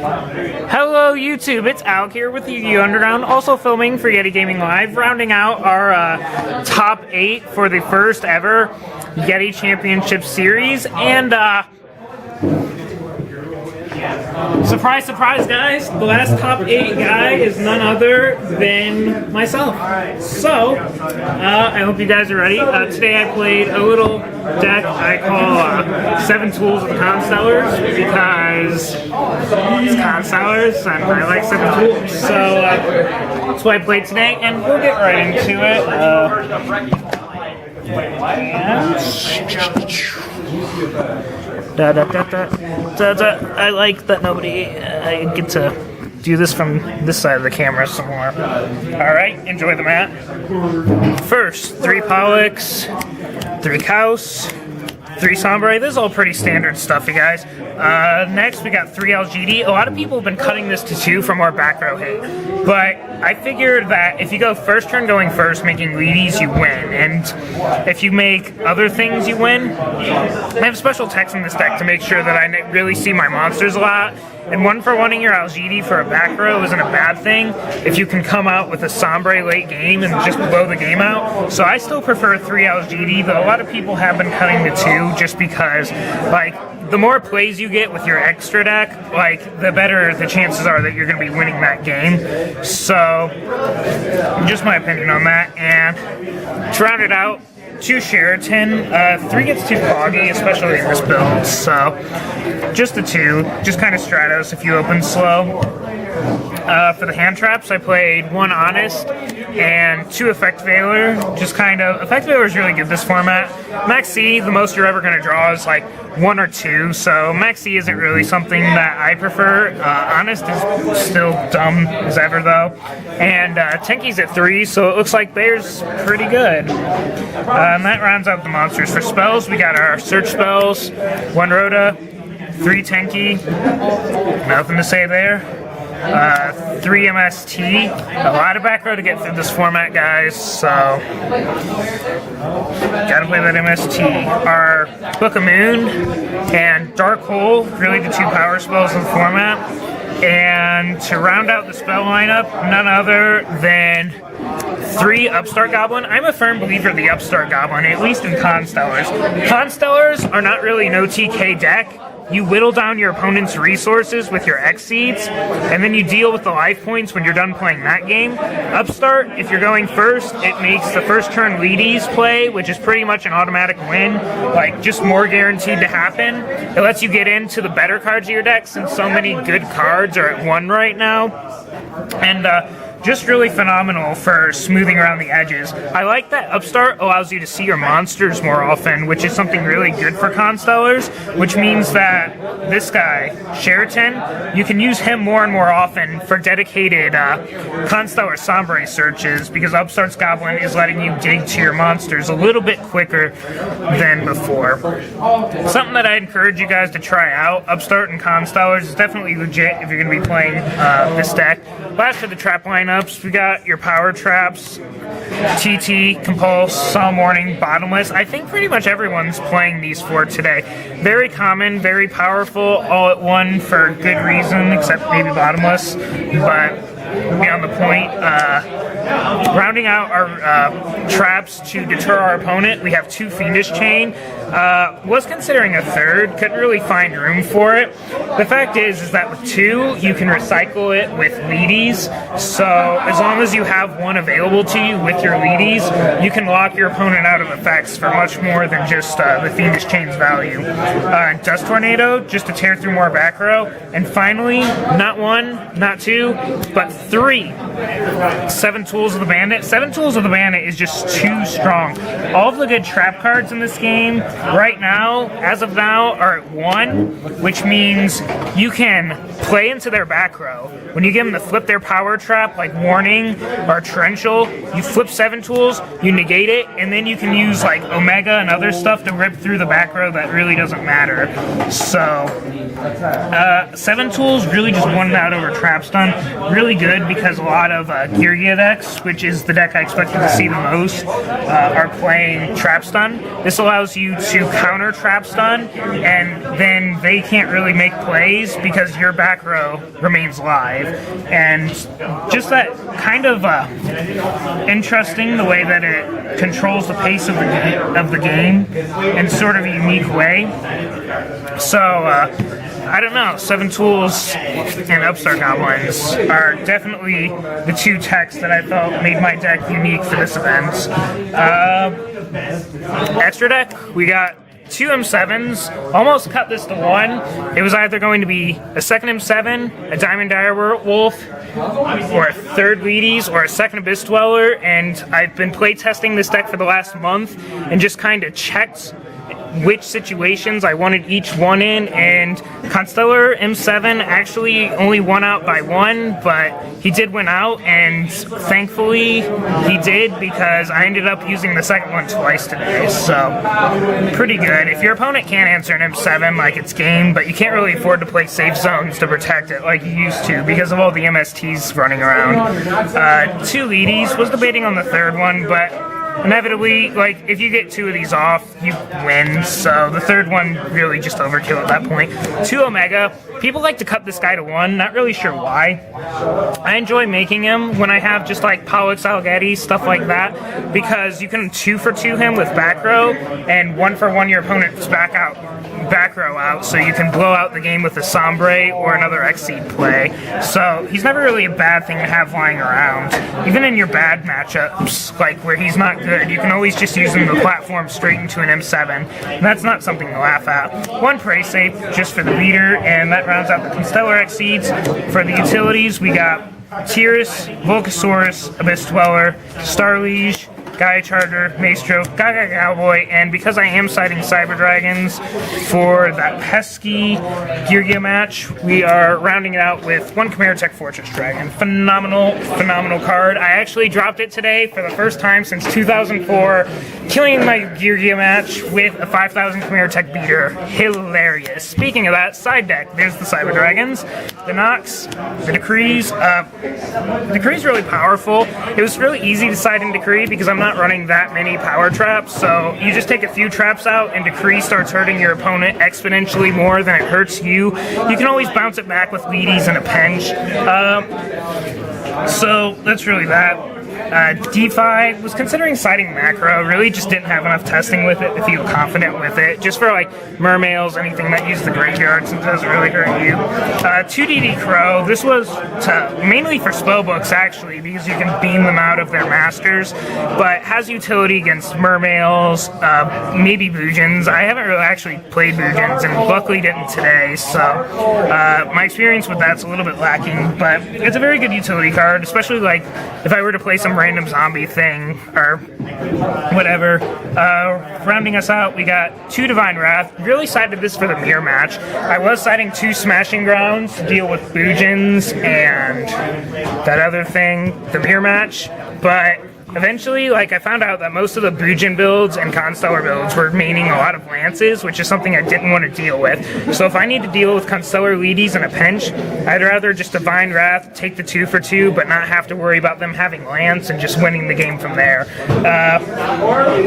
Hello YouTube, it's Alec here with Yeti Underground, also filming for Yeti Gaming Live, rounding out our top 8 for the first ever Yeti Championship Series, and surprise, surprise guys, the last top 8 guy is none other than myself. So, I hope you guys are ready. Today I played a little deck I call 7 Tools of Constellars, because it's Constellars and I like 7 tools. So, that's what I played today, and we'll get right into it. I like that I get to do this from this side of the camera some more. Alright, enjoy the mat. First, 3 Pollux, 3 Kaus, 3 Sombre. This is all pretty standard stuff, you guys. Next, we got 3 LGD. A lot of people have been cutting this to 2 for more back row hit, but I figured that if you go first turn going first, making leadies, you win, and if you make other things, you win. I have special text in this deck to make sure that I really see my monsters a lot, and 1-for-1ing your LGD for a back row isn't a bad thing if you can come out with a Sombre late game and just blow the game out. So I still prefer 3 LGD, but a lot of people have been cutting to 2 just because, like, the more plays you get with your extra deck, like, the better the chances are that you're going to be winning that game. So, just my opinion on that. And to round it out, 2 Sheraton, 3 gets too foggy, especially in this build. So, just the 2, just kind of Stratos if you open slow. For the hand traps, I played 1 Honest and 2 Effect Veiler. Just kind of, Effect Veiler is really good this format. Max C, the most you're ever going to draw is like 1 or 2, so Max C isn't really something that I prefer. Honest is still dumb as ever though. And Tenki's at 3, so it looks like Bear's pretty good. And that rounds out the monsters. For spells, we got our search spells, 1 Rhoda, 3 Tenki, nothing to say there. 3 MST, a lot of back row to get through this format, guys, so gotta play that MST. Our Book of Moon and Dark Hole, really the 2 power spells in the format. And to round out the spell lineup, none other than 3 Upstart Goblin. I'm a firm believer of the Upstart Goblin, at least in Constellars. Constellars are not really an OTK deck. You whittle down your opponent's resources with your X-Seeds, and then you deal with the life points when you're done playing that game. Upstart, if you're going first, it makes the first turn leadies play, which is pretty much an automatic win, like just more guaranteed to happen. It lets you get into the better cards of your deck, since so many good cards are at 1 right now. And just really phenomenal for smoothing around the edges. I like that Upstart allows you to see your monsters more often, which is something really good for Constellars, which means that this guy, Sheraton, you can use him more and more often for dedicated Constellar Sombre searches, because Upstart's Goblin is letting you dig to your monsters a little bit quicker than before. Something that I encourage you guys to try out, Upstart and Constellars is definitely legit if you're going to be playing this deck. Last for the trap lineups, we got your power traps, TT, Compulse, Psalm Warning, Bottomless. I think pretty much everyone's playing these 4 today. Very common, very powerful, all at 1 for good reason, except maybe Bottomless, but beyond the point. Rounding out our traps to deter our opponent, we have 2 Fiendish Chain. Was considering a 3rd, couldn't really find room for it. The fact is that with 2, you can recycle it with leadies, so as long as you have 1 available to you with your leadies, you can lock your opponent out of effects for much more than just the Fiendish Chain's value. Dust Tornado, just to tear through more back row. And finally, not 1, not 2, but 3 7 Tools of the Bandit. 7 Tools of the Bandit is just too strong. All of the good trap cards in this game right now, as of now, are at 1, which means you can play into their back row. When you get them to flip their power trap, like Warning or Torrential, you flip 7 Tools, you negate it, and then you can use like Omega and other stuff to rip through the back row that really doesn't matter. So, 7 Tools really just won out over Trap Stun. Really good because a lot of Girgia decks, which is the deck I expected to see the most, are playing Trap Stun. This allows you to counter Trap Stun, and then they can't really make plays because your back back row remains live, and just that kind of interesting the way that it controls the pace of the game in sort of a unique way. So I don't know, 7 Tools and Upstart Goblins are definitely the 2 techs that I felt made my deck unique for this event. Extra deck, we got 2 M7s, almost cut this to 1. It was either going to be a second M7, a Diamond Direwolf, or a third Wheaties, or a second Abyss Dweller, and I've been playtesting this deck for the last month and just kind of checked which situations I wanted each one in, and Constellar M7 actually only won out by 1, but he did win out, and thankfully he did because I ended up using the second one twice today, so pretty good. If your opponent can't answer an M7, like, it's game, but you can't really afford to play safe zones to protect it like you used to because of all the MSTs running around. 2 Wheaties, was debating on the third one, but inevitably, like, if you get 2 of these off, you win, so the third one really just overkill at that point. 2 Omega, people like to cut this guy to 1, not really sure why. I enjoy making him when I have just like Pollux Algetti, stuff like that, because you can 2 for 2 him with back row, and 1 for 1 your opponent's back row out, so you can blow out the game with a Sombre or another Exceed play. So he's never really a bad thing to have lying around. Even in your bad matchups, like where he's not good, you can always just use him to platform straight into an M7, and that's not something to laugh at. 1 Prey Safe just for the leader, and that rounds out the Constellar Exceeds. For the utilities, we got Tyrus, Volcasaurus, Abyss Dweller, Starliege, Gaia Charger, Maestro, Gaga Cowboy, and because I am citing Cyber Dragons for that pesky Geargia match, we are rounding it out with 1 Chimera Tech Fortress Dragon. Phenomenal, phenomenal card. I actually dropped it today for the first time since 2004, killing my Geargia match with a 5000 Chimera Tech beater. Hilarious. Speaking of that, side deck, there's the Cyber Dragons, the Nox, the Decrees. Decree's really powerful. It was really easy to side in Decree because I'm not running that many power traps, so you just take a few traps out and Decree starts hurting your opponent exponentially more than it hurts you. You can always bounce it back with Wheaties and a Pinch. So that's really that. DeFi was considering siding Macro, really just didn't have enough testing with it to feel confident with it. Just for like Mermails, anything that uses the graveyard since it doesn't really hurt you. 2DD Crow, this was mainly for spellbooks actually, because you can beam them out of their masters, but has utility against Mermails, maybe Boojins. I haven't really actually played Boojins, and luckily didn't today, so my experience with that's a little bit lacking, but it's a very good utility card, especially like if I were to play some random zombie thing or whatever. Rounding us out, we got 2 Divine Wrath. Really sided this for the mirror match. I was siding 2 Smashing Grounds to deal with Boojins and that other thing, the mirror match, but eventually, like, I found out that most of the Boojin builds and Constellar builds were maining a lot of Lances, which is something I didn't want to deal with. So if I need to deal with Constellar Wheaties and a Pinch, I'd rather just Divine Wrath, take the 2 for 2, but not have to worry about them having Lance and just winning the game from there.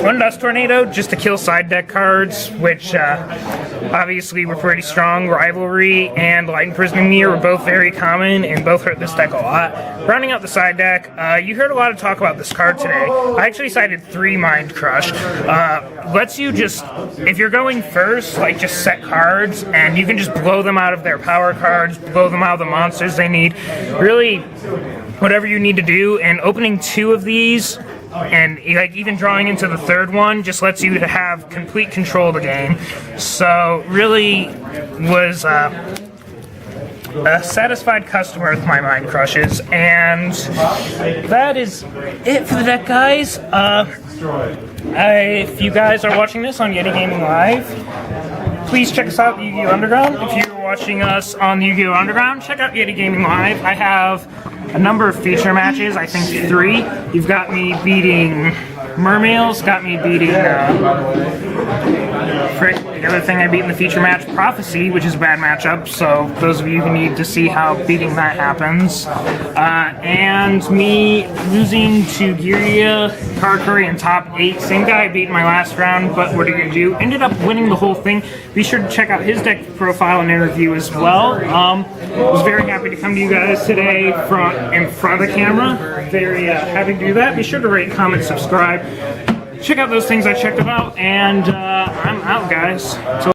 1 Dust Tornado, just to kill side deck cards, which obviously were pretty strong. Rivalry and Light Imprisoning Me were both very common and both hurt this deck a lot. Rounding out the side deck, you heard a lot of talk about this card today. I actually cited 3 Mind Crush. Lets you just, if you're going first, like, just set cards and you can just blow them out of their power cards, blow them out of the monsters they need. Really, whatever you need to do, and opening 2 of these and like even drawing into the 3rd one just lets you have complete control of the game. So really was a satisfied customer with my Mind Crushes, and that is it for the deck, guys. If you guys are watching this on Yeti Gaming Live, please check us out at Yu-Gi-Oh! Underground. If you're watching us on Yu-Gi-Oh! Underground, check out Yeti Gaming Live. I have a number of feature matches, I think 3. You've got me beating Mermails, got me beating The other thing I beat in the feature match, Prophecy, which is a bad matchup, so those of you who need to see how beating that happens. And me losing to Giria, Karakuri in top 8. Same guy I beat in my last round, but what are you going to do? Ended up winning the whole thing. Be sure to check out his deck profile and interview as well. Was very happy to come to you guys today in front of the camera. Very happy to do that. Be sure to rate, comment, subscribe. Check out those things I checked about, and I'm out, guys. So